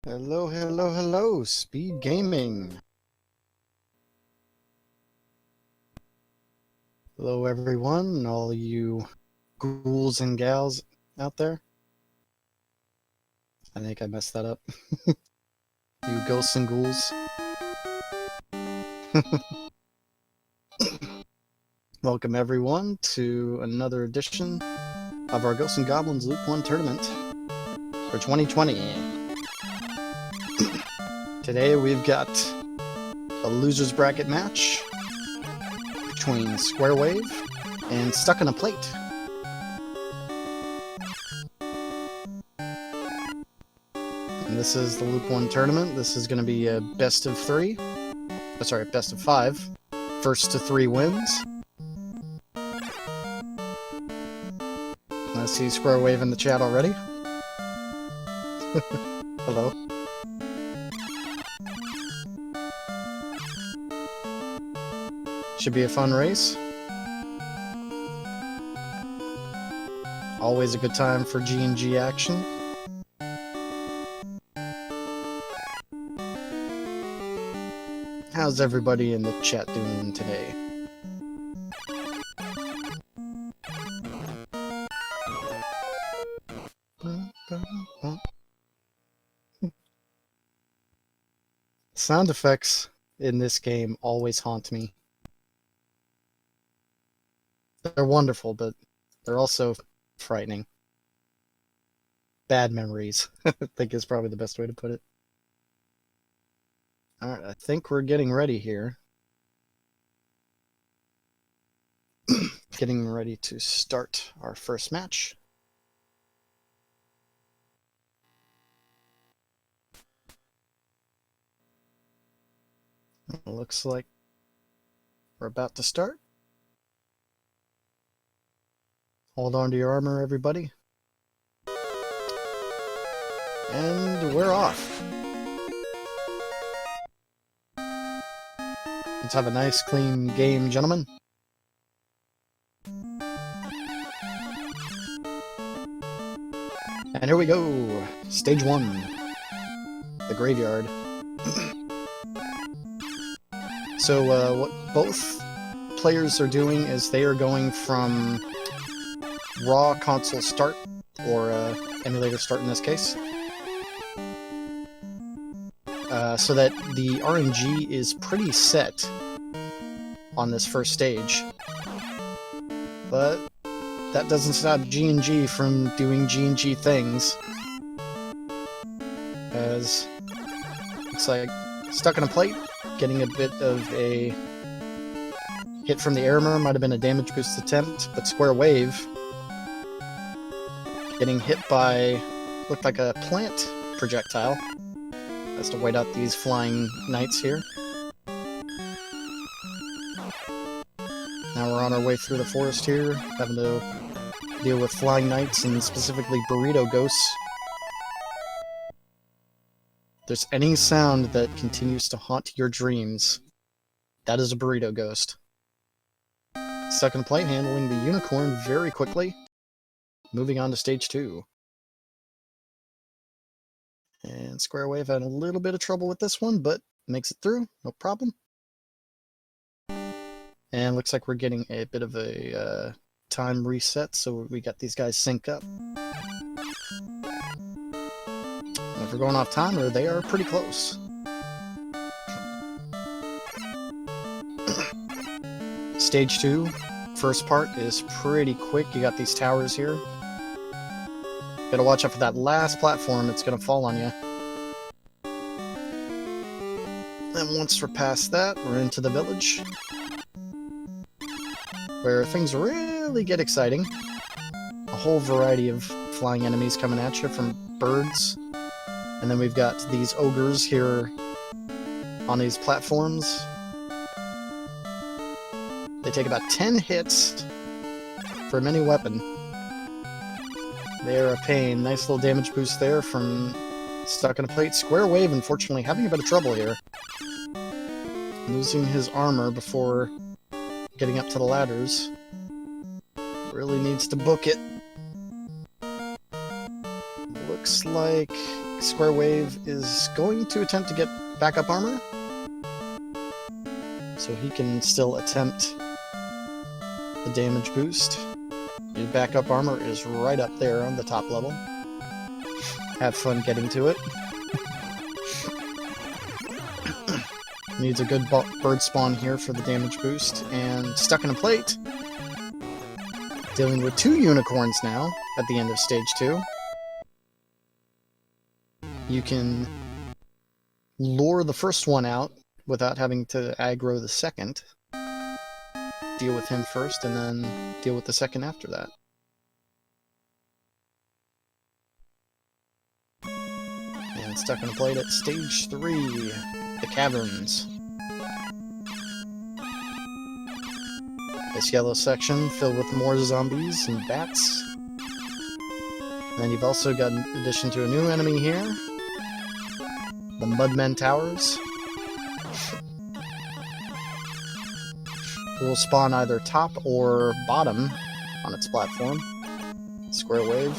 Hello, hello, hello, Speed Gaming. Hello, everyone, all you ghouls and gals out there. I think I messed that up. You ghosts and ghouls. Welcome, everyone, to another edition of our Ghosts and Goblins Loop 1 tournament for 2020. Today, we've got a loser's bracket match between Square Wave and StuckInAPlate. And this is the Loop 1 tournament. This is going to be a best of 3. Oh, sorry, best of 5. First to 3 wins. I see Square Wave in the chat already. Hello. Should be a fun race. Always a good time for G&G action. How's everybody in the chat doing today? Sound effects in this game always haunt me. They're wonderful, but they're also frightening. Bad memories, I think is probably the best way to put it. Alright, I think we're getting ready here. Getting ready to start our first match. Looks like we're about to start. Hold on to your armor, everybody. And we're off. Let's have a nice, clean game, gentlemen. And here we go. Stage 1. The graveyard. So what both players are doing is they are going from raw console start, or emulator start in this case, so that the RNG is pretty set on this first stage. But that doesn't stop G&G from doing G&G things, as looks like StuckInAPlate getting a bit of a hit from the armor, might have been a damage boost attempt, but Square Wave getting hit by, looked like a plant projectile. Has to wait out these flying knights here. Now we're on our way through the forest here, having to deal with flying knights and specifically burrito ghosts. If there's any sound that continues to haunt your dreams, that is a burrito ghost. StuckInAPlate handling the unicorn very quickly. Moving on to stage 2. And Square Wave had a little bit of trouble with this one, but makes it through, no problem. And looks like we're getting a bit of a time reset, so we got these guys sync up. And if we're going off timer, they are pretty close. Stage 2, first part is pretty quick. You got these towers here. Gotta watch out for that last platform, it's gonna fall on you. And once we're past that, we're into the village, where things really get exciting. A whole variety of flying enemies coming at you, from birds. And then we've got these ogres here on these platforms. They take about 10 hits from any weapon. They're a pain. Nice little damage boost there from StuckInAPlate. Square Wave, unfortunately, having a bit of trouble here. Losing his armor before getting up to the ladders. Really needs to book it. Looks like Square Wave is going to attempt to get backup armor, so he can still attempt the damage boost. His backup armor is right up there on the top level. Have fun getting to it. Needs a good bird spawn here for the damage boost, and StuckInAPlate, dealing with 2 unicorns now at the end of stage 2. You can lure the first one out without having to aggro the second. Deal with him first, and then deal with the second after that. And StuckInAPlate at stage 3, the caverns. This yellow section filled with more zombies and bats. And then you've also got an addition to a new enemy here, the Mudmen Towers. Will spawn either top or bottom on its platform. Square Wave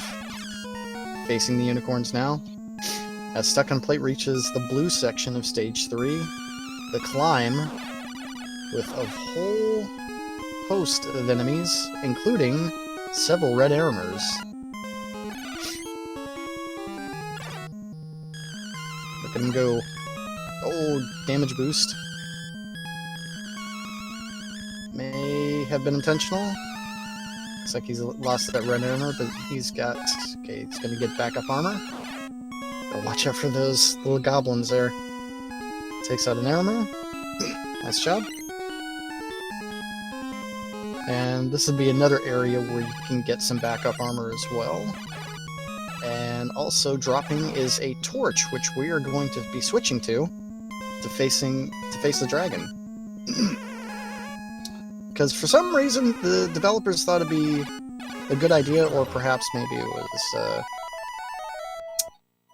facing the unicorns now. As StuckInAPlate reaches the blue section of stage 3, the climb with a whole host of enemies, including several red armors. Look at him go. Oh, damage boost. May have been intentional. Looks like he's lost that red armor, but he's got... Okay, he's gonna get backup armor. But watch out for those little goblins there. Takes out an armor. Nice job. And this would be another area where you can get some backup armor as well. And also dropping is a torch, which we are going to be switching to face the dragon. Because for some reason the developers thought it'd be a good idea, or perhaps maybe it was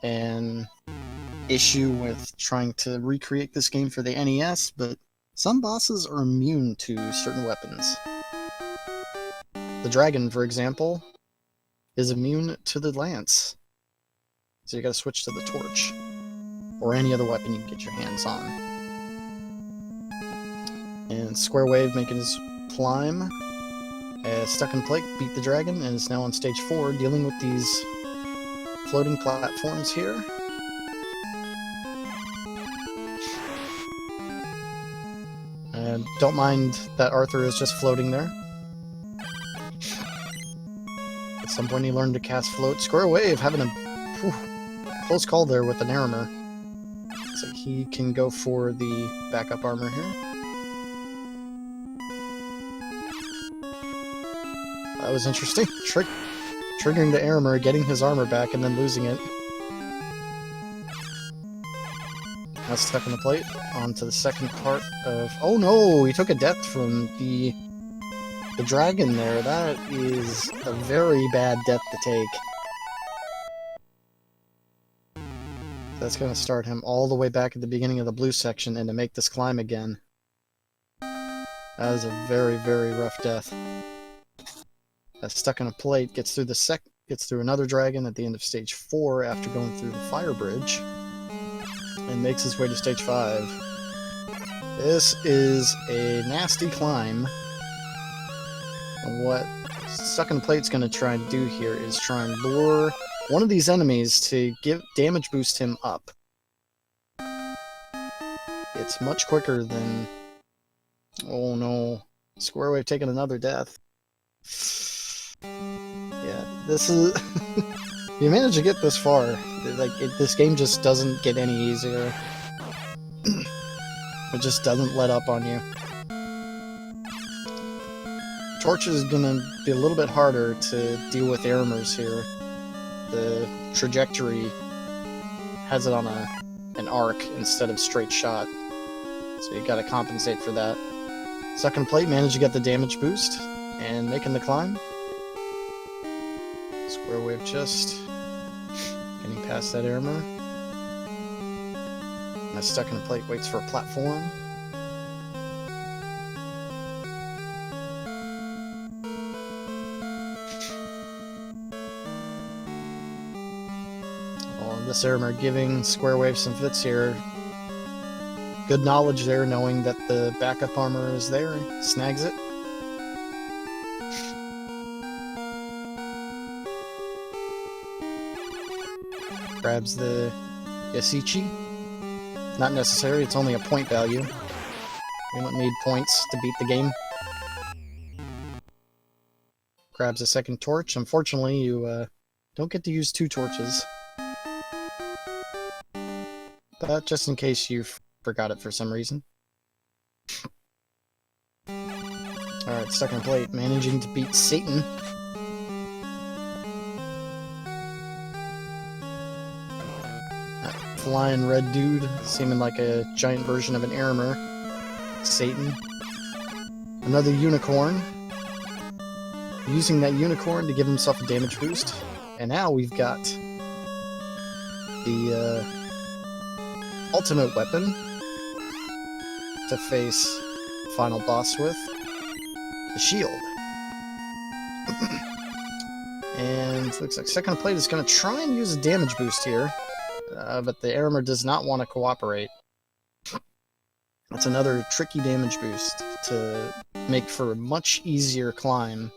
an issue with trying to recreate this game for the NES, but some bosses are immune to certain weapons. The dragon, for example, is immune to the lance. So you gotta switch to the torch, or any other weapon you can get your hands on. And Square Wave making his climb, as StuckInAPlate beat the dragon and is now on stage 4, dealing with these floating platforms here. And don't mind that Arthur is just floating there. At some point he learned to cast float. Square Wave having a close call there with an armor. So he can go for the backup armor here. That was interesting. Triggering the armor, getting his armor back, and then losing it. That's StuckInAPlate. On to the second part of... Oh no! He took a death from the dragon there. That is a very bad death to take. That's going to start him all the way back at the beginning of the blue section, and to make this climb again. That is a very, very rough death. As StuckInAPlate gets through another dragon at the end of stage 4 after going through the fire bridge, and makes his way to stage 5. This is a nasty climb, and what StuckInAPlate's going to try and do here is try and lure one of these enemies to damage boost him up. It's much quicker than... Oh no, Square Wave taking another death. Yeah, this is... You manage to get this far. This game just doesn't get any easier. It just doesn't let up on you. Torch is gonna be a little bit harder to deal with armors here. The trajectory has it on an arc instead of straight shot, so you gotta compensate for that. StuckInAPlate managed to get the damage boost and making the climb. Square Wave just getting past that armor. My StuckInAPlate waits for a platform. This armor giving Square Wave some fits here. Good knowledge there, knowing that the backup armor is there. Snags it. Grabs the Yasichi. Not necessary, it's only a point value. We don't need points to beat the game. Grabs a second torch. Unfortunately, you don't get to use 2 torches. But just in case you forgot it for some reason. Alright, StuckInAPlate, managing to beat Satan. That flying red dude, seeming like a giant version of an Aramer. Satan. Another unicorn. Using that unicorn to give himself a damage boost. And now we've got the ultimate weapon to face final boss with, the shield. And looks like StuckInAPlate is going to try and use a damage boost here, but the Aramer does not want to cooperate. That's another tricky damage boost to make for a much easier climb.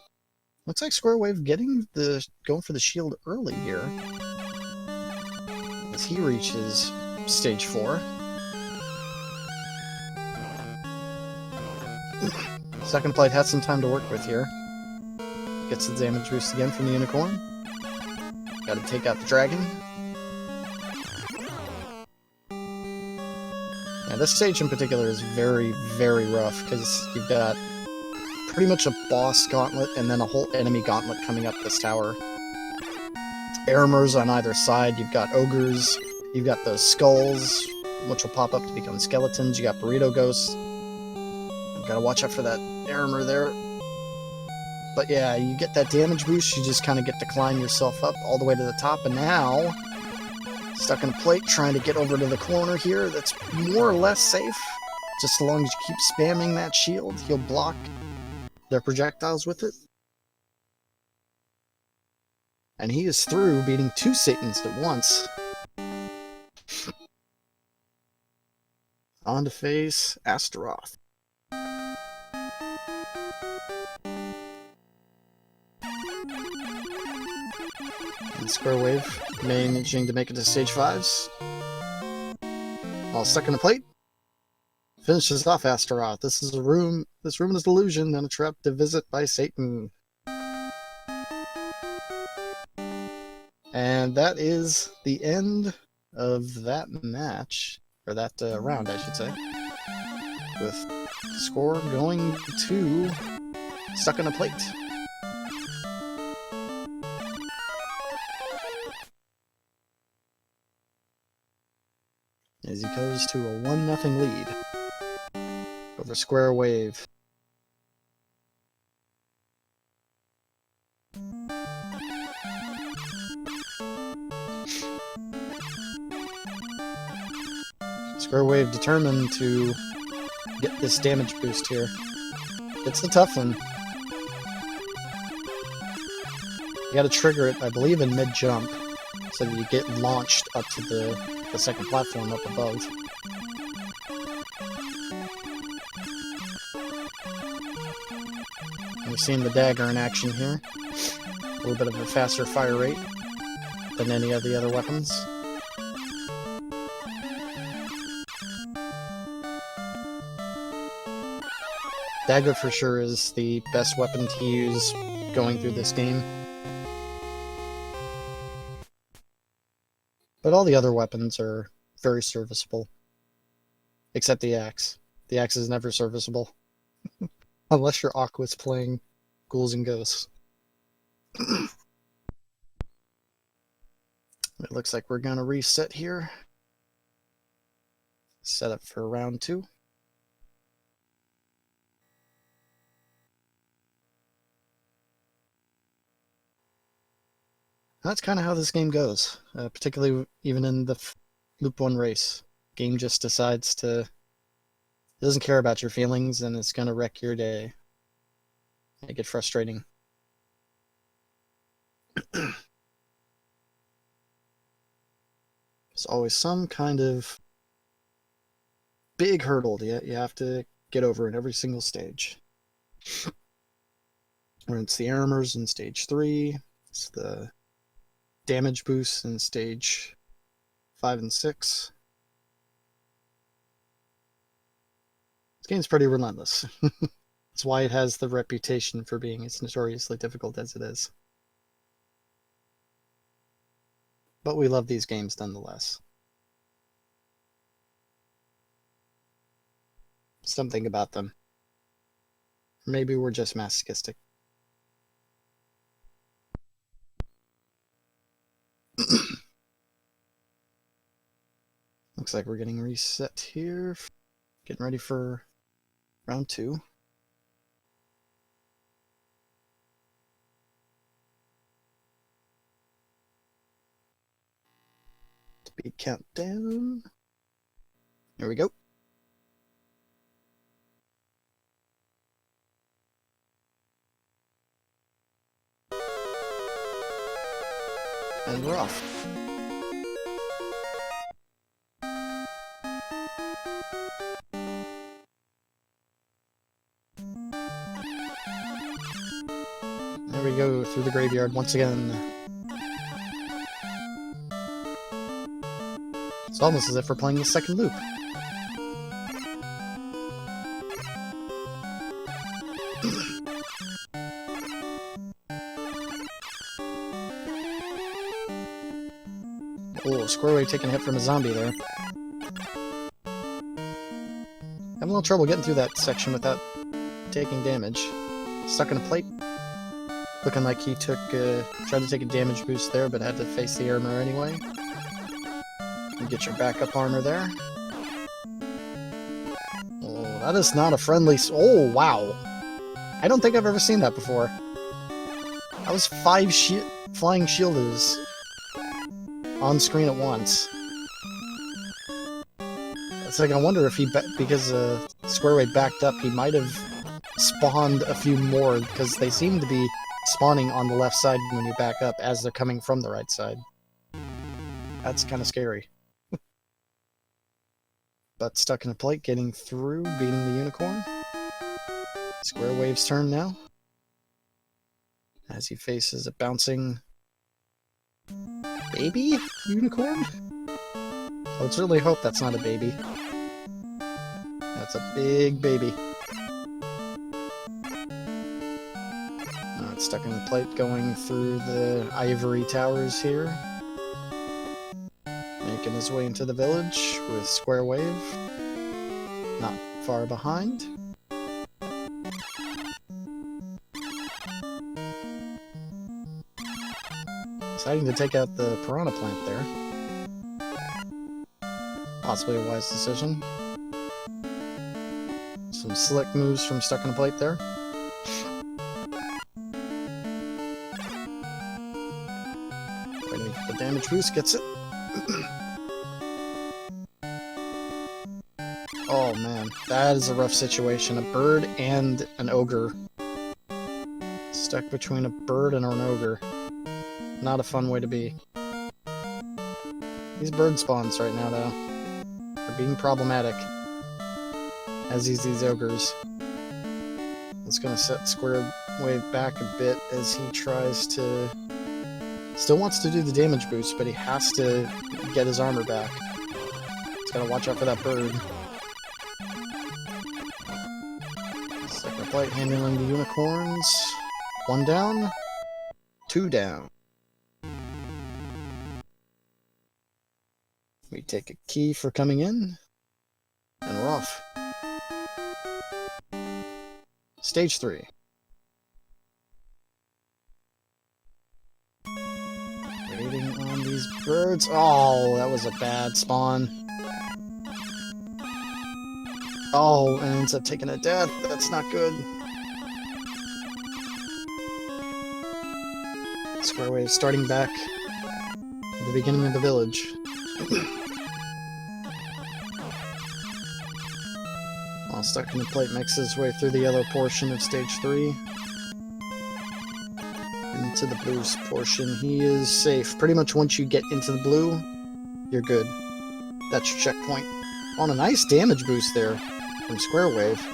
Looks like Square Wave going for the shield early here, as he reaches stage 4. StuckInAPlate has some time to work with here. Gets the damage boost again from the unicorn. Gotta take out the dragon. Yeah, this stage in particular is very, very rough, because you've got pretty much a boss gauntlet and then a whole enemy gauntlet coming up this tower. Aramers on either side, you've got ogres, you've got those skulls, which will pop up to become skeletons, you got burrito ghosts. You've gotta watch out for that Aramer there. But yeah, you get that damage boost, you just kind of get to climb yourself up all the way to the top, and now StuckInAPlate trying to get over to the corner here. That's more or less safe. Just so long as you keep spamming that shield, he'll block their projectiles with it. And he is through, beating 2 Satans at once. On to face Astaroth. And Square Wave managing to make it to stage 5s. While StuckInAPlate finishes off Astaroth. This room is an illusion and a trap to visit by Satan. And that is the end of that match, or that round, I should say. With score going to StuckInAPlate. As he goes to a 1-0 lead over Square Wave. Square Wave determined to get this damage boost here. It's a tough one. You gotta trigger it, I believe, in mid-jump, so that you get launched up to the second platform up above. We're seeing the dagger in action here. A little bit of a faster fire rate than any of the other weapons. Dagger for sure is the best weapon to use going through this game. But all the other weapons are very serviceable. Except the axe. The axe is never serviceable. Unless you're Aqua's playing Ghouls and Ghosts. It looks like we're gonna reset here. Set up for round 2. That's kind of how this game goes, particularly even in the Loop 1 race. Game just decides to... It doesn't care about your feelings, and it's going to wreck your day. Make it frustrating. There's always some kind of big hurdle you have to get over in every single stage. When it's the armors in stage 3, it's the damage boosts in stage 5 and 6. This game's pretty relentless. That's why it has the reputation for being as notoriously difficult as it is. But we love these games nonetheless. Something about them. Maybe we're just masochistic. Looks like we're getting reset here. Getting ready for round 2. Speed countdown. Here we go. And we're off. There we go, through the graveyard once again. It's almost as if we're playing the second loop. Oh, Square Wave taking a hit from a zombie there. Having a little trouble getting through that section without taking damage. Stuck in a plate. Looking like he tried to take a damage boost there, but had to face the armor anyway. You get your backup armor there. Oh, that is not a friendly... Oh, wow. I don't think I've ever seen that before. That was 5 flying shielders on screen at once. It's like, I wonder if he... because Square Wave backed up, he might have spawned a few more, because they seem to be spawning on the left side when you back up as they're coming from the right side. That's kind of scary. But Stuck in a Plate, getting through, beating the unicorn. Square Wave's turn now. As he faces a bouncing... baby? Unicorn? Let's really hope that's not a baby. That's a big baby. Stuck in a Plate going through the ivory towers here. Making his way into the village with Square Wave. Not far behind. Deciding to take out the piranha plant there. Possibly a wise decision. Some slick moves from Stuck in a Plate there. Waiting for the damage boost, gets it. Oh man, that is a rough situation. A bird and an ogre. Stuck between a bird and an ogre. Not a fun way to be. These bird spawns right now, though, are being problematic. As these ogres. It's gonna set Square Wave back a bit as he tries to... Still wants to do the damage boost, but he has to get his armor back. He's gotta watch out for that bird. Second Plate handling the unicorns. 1 down. 2 down. We take a key for coming in. And we're off. Stage 3. Waiting on these birds. Oh, that was a bad spawn. Oh, and ends up taking a death. That's not good. Square Wave starting back at the beginning of the village. While Stuck in a Plate makes his way through the yellow portion of stage 3. Into the blue portion. He is safe. Pretty much once you get into the blue, you're good. That's your checkpoint. On a nice damage boost there from Square Wave.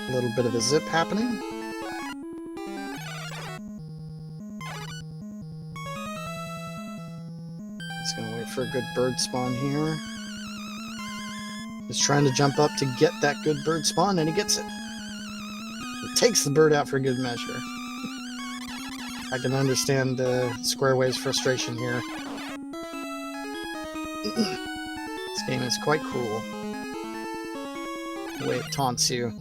A little bit of a zip happening. He's gonna wait for a good bird spawn here. He's trying to jump up to get that good bird spawn, and he gets it. He takes the bird out for good measure. I can understand Square Wave's frustration here. This game is quite cruel. The way it taunts you.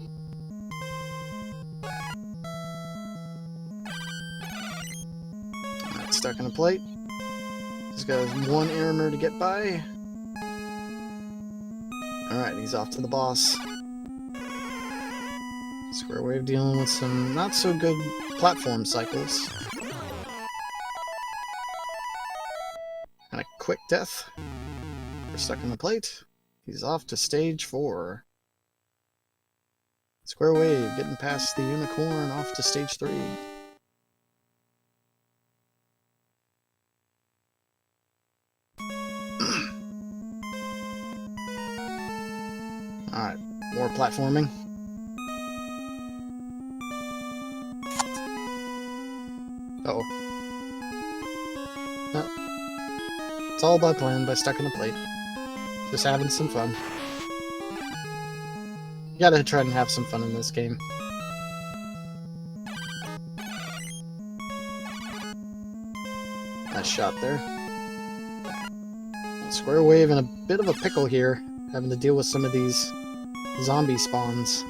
Alright, stuck in a plate. This guy has one armor to get by. Alright, he's off to the boss. Square Wave dealing with some not so good platform cycles. And a quick death. We're stuck in the plate. He's off to stage 4. Square Wave getting past the unicorn, off to stage 3. Alright, more platforming. Uh-oh. No. It's all by plan, by stuck in a plate. Just having some fun. You gotta try and have some fun in this game. Nice shot there. Square Wave in a bit of a pickle here, having to deal with some of these zombie spawns.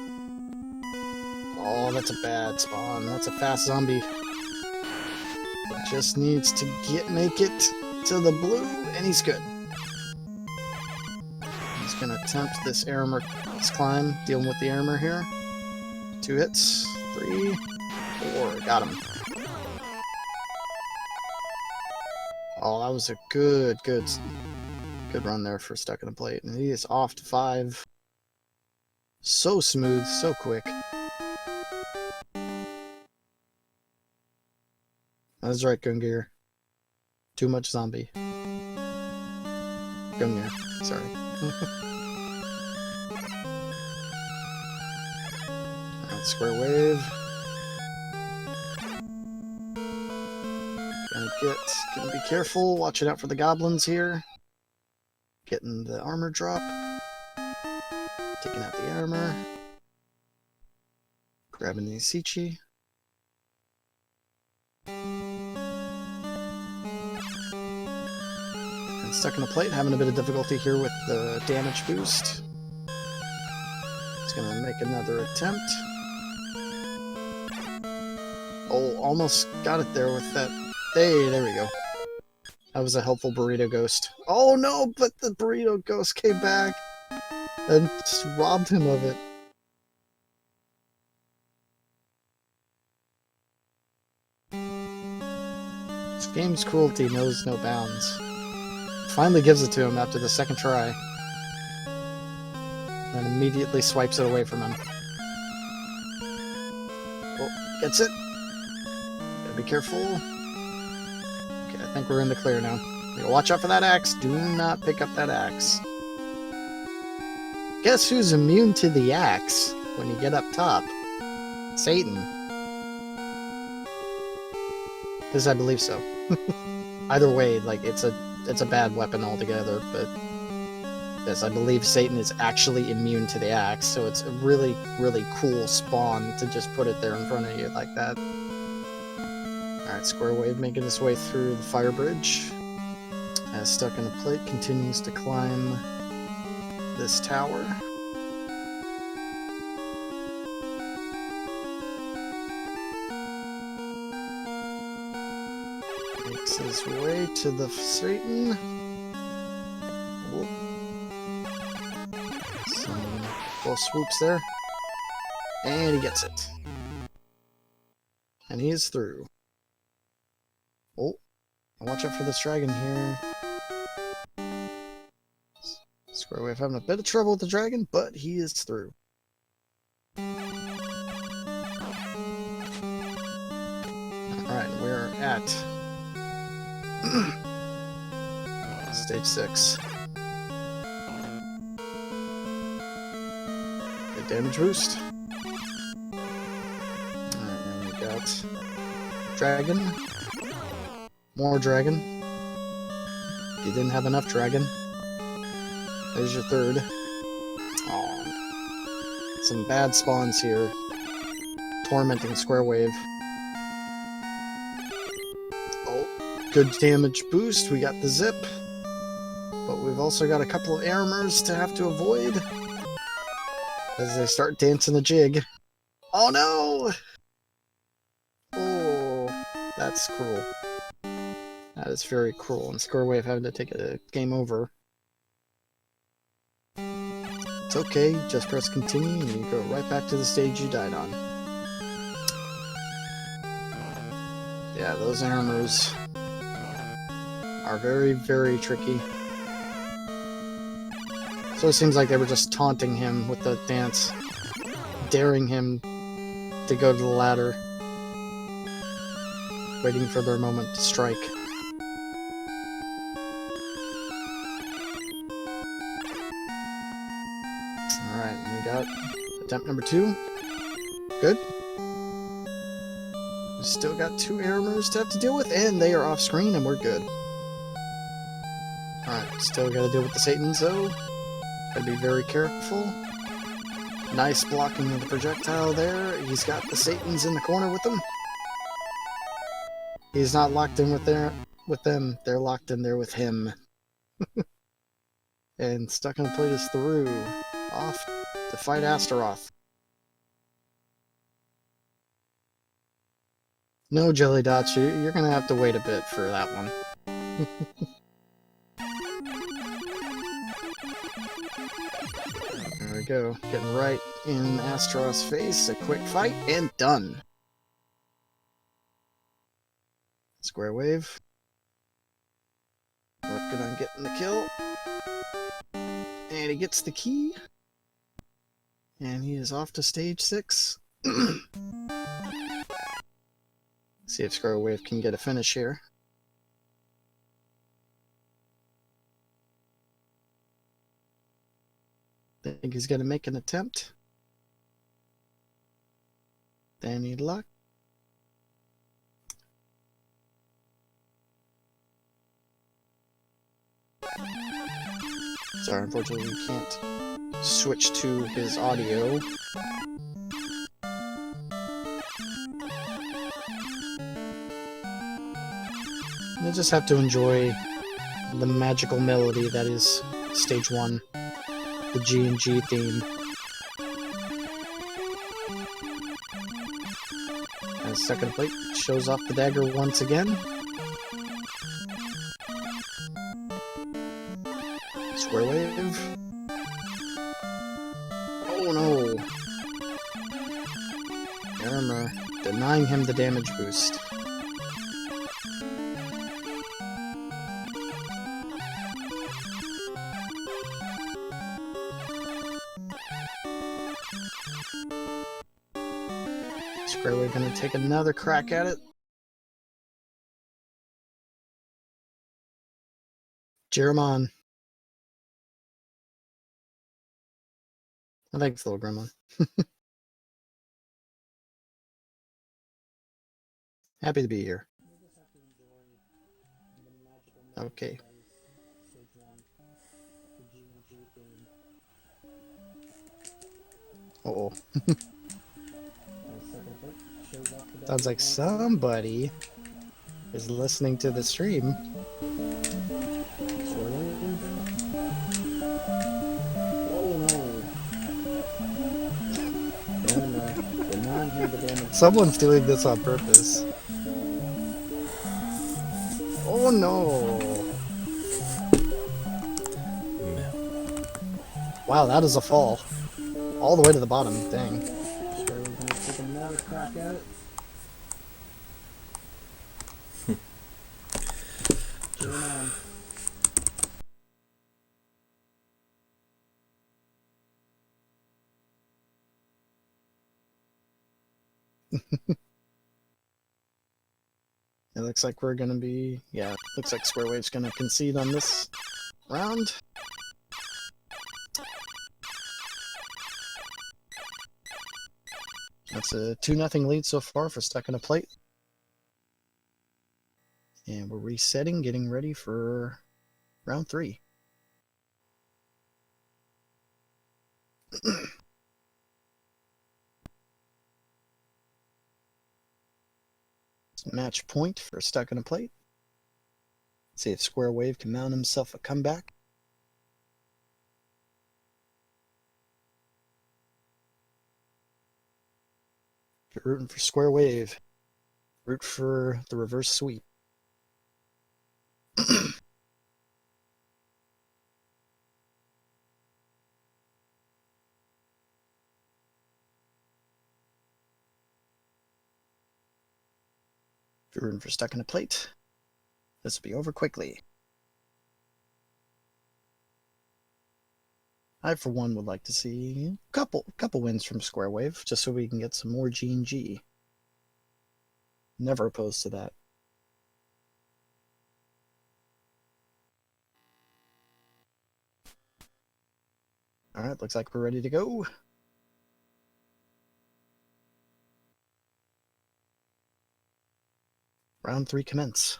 Oh, that's a bad spawn. That's a fast zombie. It just needs to make it to the blue, and he's good. He's gonna attempt this this climb, dealing with the armor here. 2 hits, 3, 4, got him. Oh, that was a good run there for stuck in a plate. And he is off to 5. So smooth, so quick. That's right, Gungear. Too much zombie. Gungear, sorry. Alright, Square Wave. Gonna be careful, watching out for the goblins here. Getting the armor drop. Taking out the armor. Grabbing the Isichi. And stuck in a plate, having a bit of difficulty here with the damage boost. It's gonna make another attempt. Oh, almost got it there with that. Hey, there we go. That was a helpful burrito ghost. Oh no, but the burrito ghost came back and just robbed him of it. This game's cruelty knows no bounds. Finally gives it to him after the second try. And immediately swipes it away from him. Oh, gets it. Gotta be careful. I think we're in the clear now. Watch out for that axe. Do not pick up that axe. Guess who's immune to the axe when you get up top? Satan. Because I believe so. Either way, like it's a bad weapon altogether, but yes, I believe Satan is actually immune to the axe, so it's a really, really cool spawn to just put it there in front of you like that. Alright, Square Wave making his way through the fire bridge. As stuck in a plate, continues to climb this tower. Makes his way to the Satan. Whoop. Some close swoops there. And he gets it. And he is through. Oh, watch out for this dragon here. Square Wave having a bit of trouble with the dragon, but he is through. Alright, we're at Stage 6. Good damage boost. Alright, and we got dragon. More dragon. If you didn't have enough dragon, there's your third. Aw. Some bad spawns here. Tormenting Square Wave. Oh, good damage boost. We got the zip. But we've also got a couple of airmers to have to avoid as they start dancing a jig. Oh no! Oh, that's cruel. That is very cruel, and Square Wave having to take a game over. It's okay, just press continue and you go right back to the stage you died on. Yeah, those airmers are very, very tricky. So it seems like they were just taunting him with the dance, daring him to go to the ladder, waiting for their moment to strike. Alright, we got attempt number 2. Good. We still got 2 airmers to have to deal with, and they are off screen, and we're good. Alright, still gotta deal with the Satans, though. Gotta be very careful. Nice blocking of the projectile there. He's got the Satans in the corner with him. He's not locked in with them. They're locked in there with him. And StuckInAPlate is through. Off to fight Astaroth. No, Jelly Dots, you're gonna have to wait a bit for that one. There we go. Getting right in Astaroth's face. A quick fight, and done. Square Wave. Working on getting the kill. And he gets the key. And he is off to stage 6. See if Square Wave can get a finish here. Think he's going to make an attempt. Any luck? Sorry, unfortunately we can't switch to his audio. You just have to enjoy the magical melody that is stage 1, the G&G theme. As StuckInAPlate shows off the dagger once again. Square Wave. Oh no! Armor denying him the damage boost. Square Wave gonna take another crack at it. Cheer him on. Thanks, little gremlin. Happy to be here. Okay. Uh-oh. Sounds like somebody is listening to the stream. Someone's doing this on purpose. Oh no! Wow, that is a fall. All the way to the bottom, dang. Sure, we're gonna take another crack at it. It looks like we're gonna be... Yeah, looks like Square Wave's gonna concede on this round. That's a 2-0 lead so far for StuckInAPlate. And we're resetting, getting ready for round 3. Match point for StuckInAPlate. See if Square Wave can mount himself a comeback. If you're rooting for Square Wave, root for the reverse sweep. If you're rooting for StuckInAPlate, this will be over quickly. I, for one, would like to see a couple wins from Square Wave, just so we can get some more G&G. Never opposed to that. Alright, looks like we're ready to go. Round 3 commence.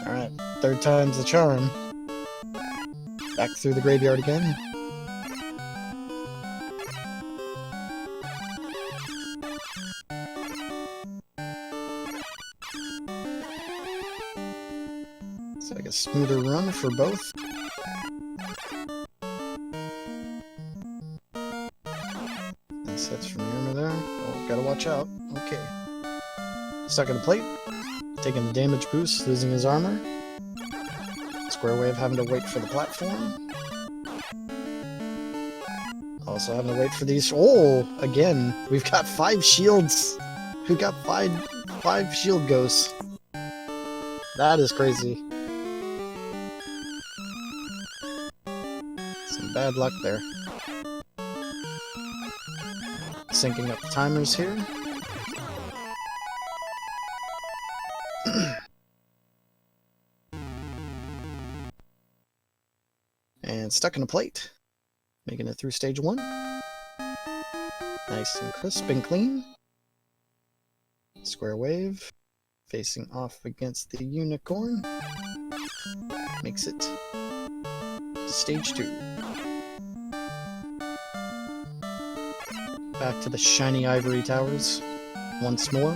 Alright, third time's the charm. Back through the graveyard again. It's like a smoother run for both. Nice hits from Irma there. Oh, gotta watch out. Okay. StuckInAPlate. Taking the damage boost, losing his armor. Square Wave having to wait for the platform. Also having to wait for these... Oh! Again, we've got 5 shields. We've got five shield ghosts. That is crazy. Some bad luck there. Syncing up the timers here. And StuckInAPlate. Making it through stage 1. Nice and crisp and clean. Square Wave. Facing off against the unicorn. Makes it to stage 2. Back to the shiny ivory towers. Once more.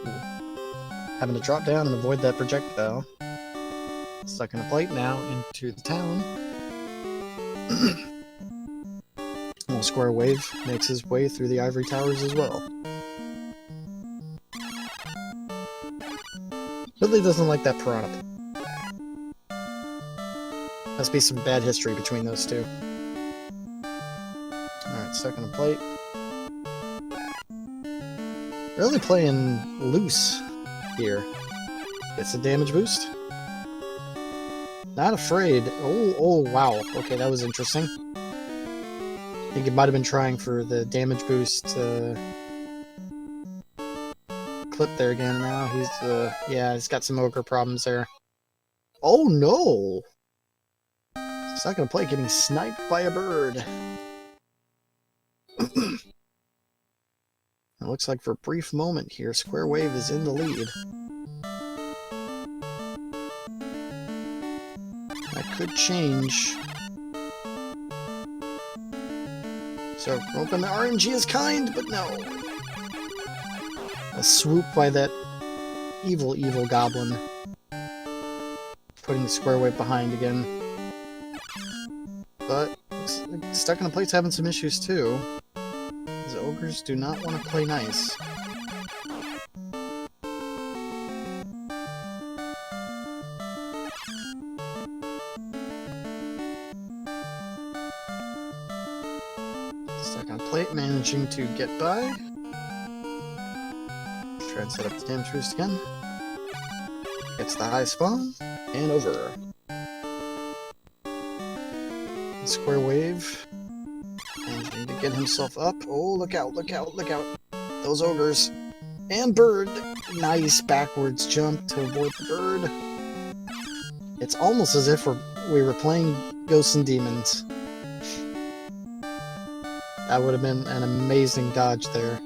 Ooh. Having to drop down and avoid that projectile. StuckInAPlate now into the town. Well, Square Wave makes his way through the ivory towers as well. Ridley doesn't like that piranha. Must be some bad history between those two. Alright, StuckInAPlate. Really playing loose here. Gets a damage boost. Not afraid. Oh, wow. Okay, that was interesting. I think it might have been trying for the damage boost clip there again now. Yeah, he's got some ogre problems there. Oh no! StuckInAPlate getting sniped by a bird. It looks like for a brief moment here, Square Wave is in the lead. That could change. So, hoping the RNG is kind, but no. A swoop by that evil goblin. Putting the Square Wave behind again. But StuckInAPlate's having some issues too. The ogres do not want to play nice. Stuck on plate, managing to get by. Try and set up the damage boost again. Gets the high spawn, and over. Square wave. Managing to get himself up. Oh, look out, look out, look out. Those ogres. And bird. Nice backwards jump to avoid the bird. It's almost as if we were playing Ghosts and Demons. That would have been an amazing dodge there.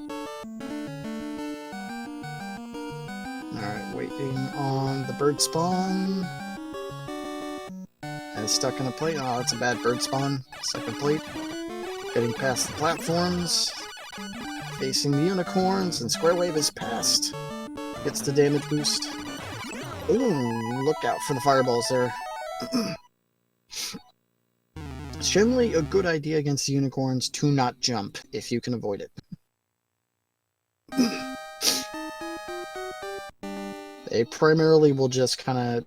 Alright, waiting on the bird spawn. And stuck in a plate. Oh, that's a bad bird spawn. Stuck in a plate. Getting past the platforms. Facing the unicorns, and Square Wave is passed. Gets the damage boost. Ooh, look out for the fireballs there. It's generally a good idea against the unicorns to not jump, if you can avoid it. They primarily will just kind of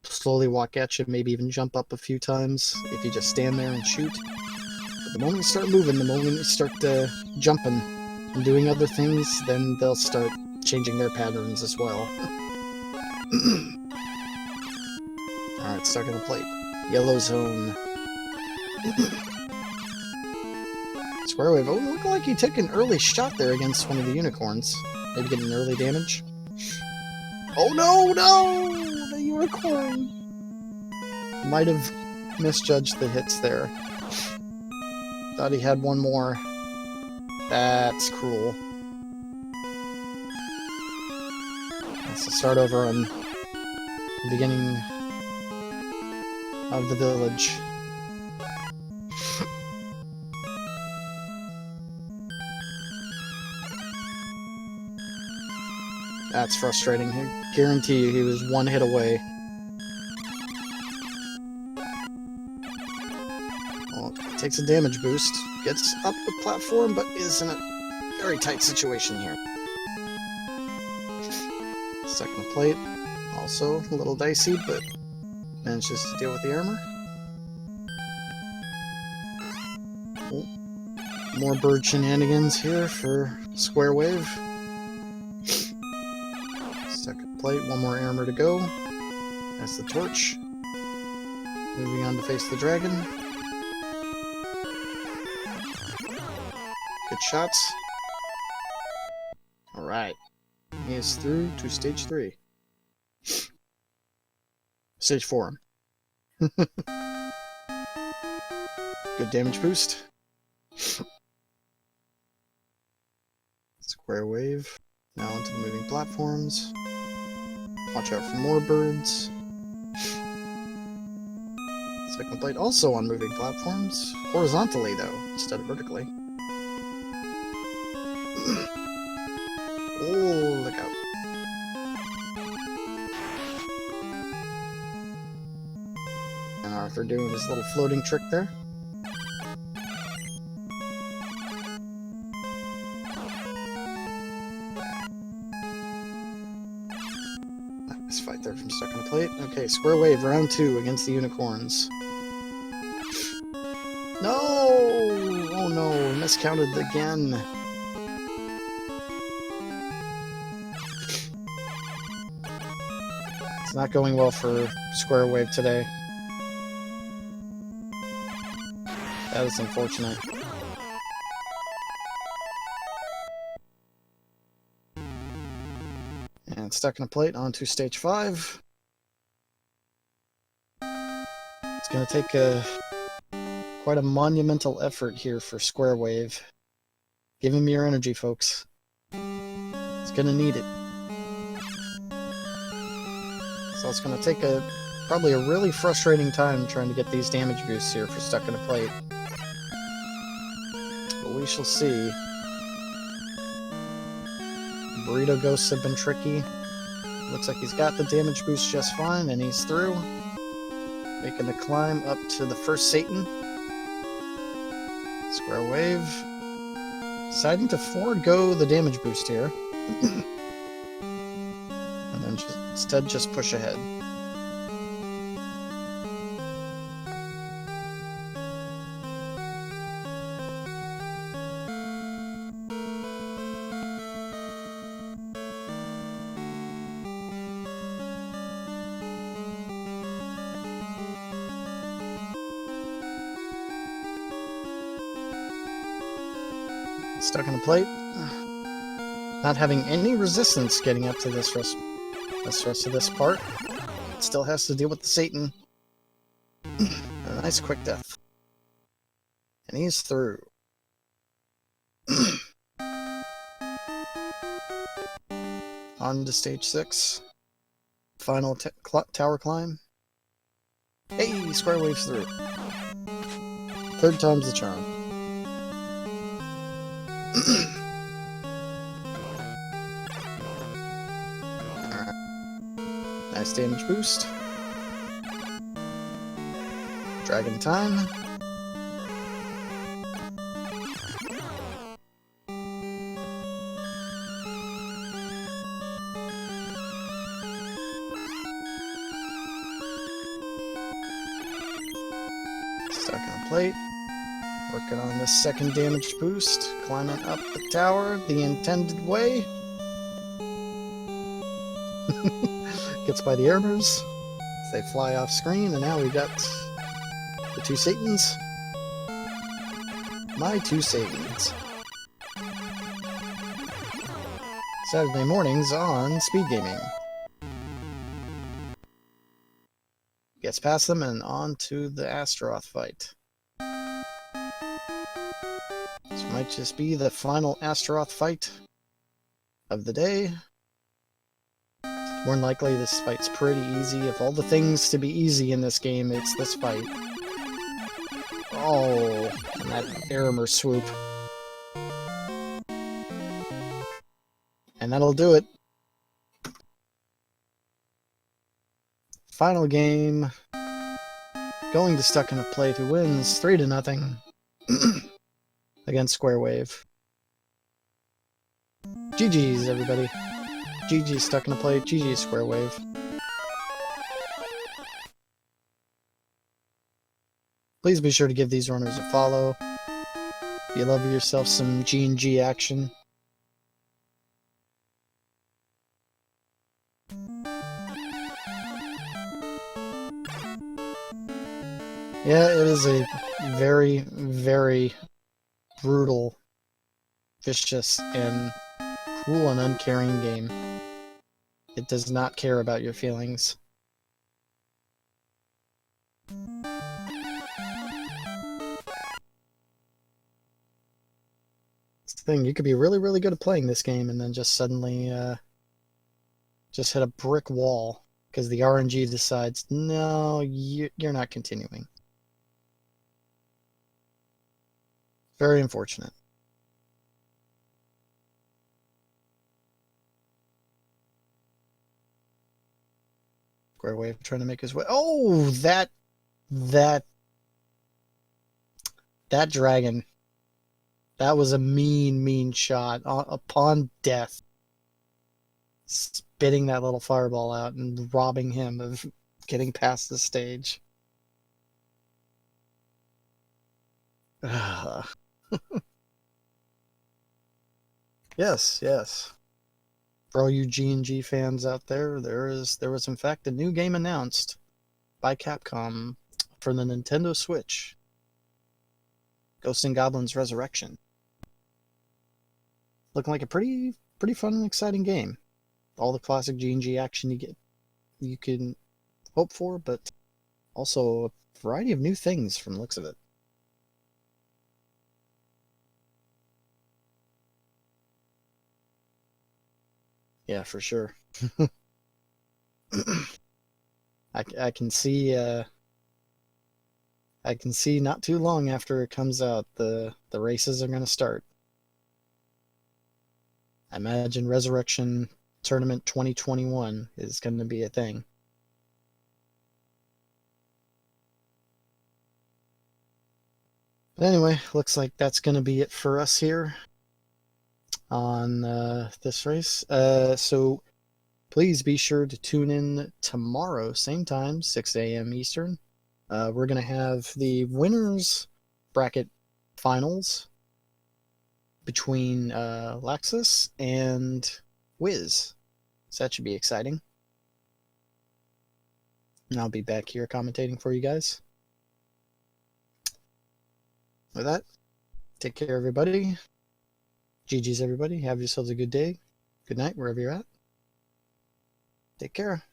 slowly walk at you, maybe even jump up a few times, if you just stand there and shoot. But the moment you start moving, the moment you start jumping and doing other things, then they'll start changing their patterns as well. Alright, stuck in the plate. Yellow zone. Square wave. Oh, look like he took an early shot there against one of the unicorns. Maybe getting early damage. Oh no, no! The unicorn! Might have misjudged the hits there. Thought he had one more. That's cruel. Let's start over on the beginning of the village. That's frustrating. I guarantee you he was one hit away. Well, takes a damage boost, gets up the platform, but is in a very tight situation here. Stuck in the plate. Also a little dicey, but manages to deal with the armor. Oh, more bird shenanigans here for Square Wave. Stuck in the plate. One more armor to go. That's the torch. Moving on to face the dragon. Good shots. Alright. He is through to stage 3. Stage 4. Good damage boost. Square wave. Now onto the moving platforms. Watch out for more birds. Second plate also on moving platforms. Horizontally though, instead of vertically. Oh, look out. And Arthur doing his little floating trick there. Nice fight there from Stuck in a Plate. Okay, Square Wave, round 2 against the unicorns. No! Oh no, miscounted again. It's not going well for Square Wave today. That is unfortunate. And Stuck in a Plate onto stage 5. It's going to take quite a monumental effort here for Square Wave. Give him your energy, folks. It's going to need it. So it's going to take probably a really frustrating time trying to get these damage boosts here for Stuck in a Plate. But we shall see. Burrito Ghosts have been tricky. Looks like he's got the damage boost just fine, and he's through. Making the climb up to the first Satan. Square Wave. Deciding to forego the damage boost here. And then instead just push ahead. Stuck in a plate. Not having any resistance getting up to this rest of this part. Still has to deal with the Satan. A nice quick death. And he's through. On to stage 6. Final tower climb. Hey, square waves through. Third time's the charm. Nice damage boost. Dragon time. Stuck in a plate. Working on this second damage boost. Climbing up the tower the intended way. Gets by the armors. They fly off screen, and now we got the two Satans. My two Satans. Saturday mornings on SpeedGaming. Gets past them and on to the Astaroth fight. This might just be the final Astaroth fight of the day. More than likely, this fight's pretty easy. Of all the things to be easy in this game, it's this fight. Oh, and that armor swoop. And that'll do it. Final game. Going to Stuck in a Plate, who wins 3-0 against Square Wave. GG's, everybody. GG's Stuck in a Plate, GG's Square Wave. Please be sure to give these runners a follow. If you love yourself some G&G action. Yeah, it is a very, very brutal, vicious, and cruel and uncaring game. It does not care about your feelings. It's the thing, you could be really, really good at playing this game and then just suddenly just hit a brick wall because the RNG decides, no, you're not continuing. Very unfortunate. Square Wave trying to make his way. Oh, that dragon. That was a mean shot upon death. Spitting that little fireball out and robbing him of getting past the stage. Yes. For all you G&G fans out there, there was in fact a new game announced by Capcom for the Nintendo Switch. Ghosts and Goblins Resurrection. Looking like a pretty fun and exciting game. All the classic G&G action you can hope for, but also a variety of new things from the looks of it. Yeah, for sure. I can see not too long after it comes out the races are going to start. I imagine Resurrection Tournament 2021 is going to be a thing. But anyway, looks like that's going to be it for us here on this race. So please be sure to tune in tomorrow, same time, 6 a.m. Eastern. We're going to have the winners bracket finals between Laxus and Wiz. So that should be exciting. And I'll be back here commentating for you guys. With that, take care, everybody. GG's everybody. Have yourselves a good day. Good night, wherever you're at. Take care.